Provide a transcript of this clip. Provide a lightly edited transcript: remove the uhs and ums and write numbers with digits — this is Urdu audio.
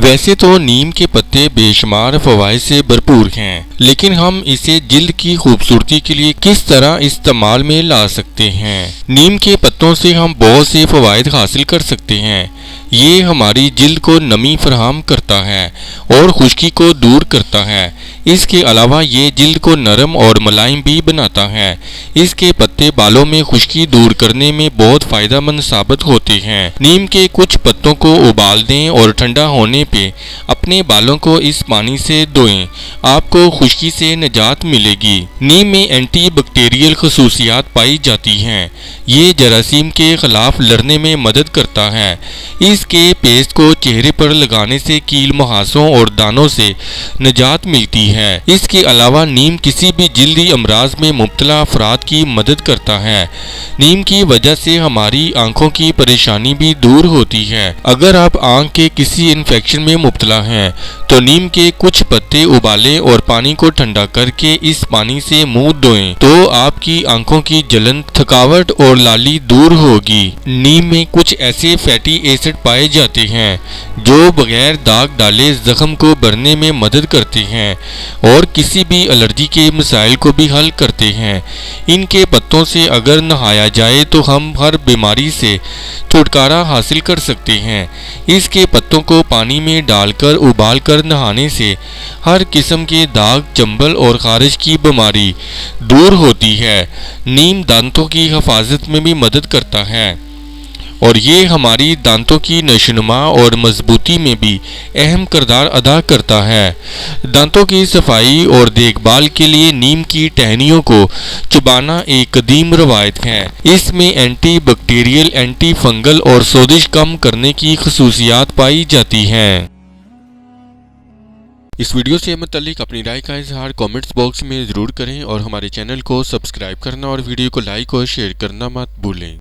ویسے تو نیم کے پتے بے شمار فوائد سے بھرپور ہیں، لیکن ہم اسے جلد کی خوبصورتی کے لیے کس طرح استعمال میں لا سکتے ہیں؟ نیم کے پتوں سے ہم بہت سے فوائد حاصل کر سکتے ہیں۔ یہ ہماری جلد کو نمی فراہم کرتا ہے اور خشکی کو دور کرتا ہے۔ اس کے علاوہ یہ جلد کو نرم اور ملائم بھی بناتا ہے۔ اس کے پتے بالوں میں خشکی دور کرنے میں بہت فائدہ مند ثابت ہوتے ہیں۔ نیم کے کچھ پتوں کو ابال دیں اور ٹھنڈا ہونے پہ اپنے بالوں کو اس پانی سے دھوئیں، آپ کو خشکی سے نجات ملے گی۔ نیم میں اینٹی بیکٹیریل خصوصیات پائی جاتی ہیں۔ یہ جراثیم کے خلاف لڑنے میں مدد کرتا ہے۔ اس کے پیسٹ کو چہرے پر لگانے سے کیل مہاسوں اور دانوں سے نجات ملتی ہے۔ اس کے علاوہ نیم کسی بھی جلدی امراض میں مبتلا افراد کی مدد کرتا ہے۔ نیم کی وجہ سے ہماری آنکھوں کی پریشانی بھی دور ہوتی ہے۔ اگر آپ آنکھ کے کسی انفیکشن میں مبتلا ہیں تو نیم کے کچھ پتے ابالیں اور پانی کو ٹھنڈا کر کے اس پانی سے منہ دھوئیں تو آپ کی آنکھوں کی جلن، تھکاوٹ اور لالی دور ہوگی۔ نیم میں کچھ ایسے فیٹی ایسڈ پائے جاتے ہیں جو بغیر داغ ڈالے زخم کو بھرنے میں مدد کرتے ہیں اور کسی بھی الرجی کے مسائل کو بھی حل کرتے ہیں۔ ان کے پتوں سے اگر نہایا جائے تو ہم ہر بیماری سے چھٹکارا حاصل کر سکتے ہیں۔ اس کے پتوں کو پانی میں ڈال کر ابال کر نہانے سے ہر قسم کے داغ، چنبل اور خارش کی بیماری دور ہوتی ہے۔ نیم دانتوں کی حفاظت میں بھی مدد کرتا ہے اور یہ ہماری دانتوں کی نشوونما اور مضبوطی میں بھی اہم کردار ادا کرتا ہے۔ دانتوں کی صفائی اور دیکھ بھال کے لیے نیم کی ٹہنیوں کو چبانا ایک قدیم روایت ہے۔ اس میں اینٹی بیکٹیریل، اینٹی فنگل اور سوزش کم کرنے کی خصوصیات پائی جاتی ہیں۔ اس ویڈیو سے متعلق اپنی رائے کا اظہار کامنٹس باکس میں ضرور کریں اور ہمارے چینل کو سبسکرائب کرنا اور ویڈیو کو لائک اور شیئر کرنا مت بھولیں۔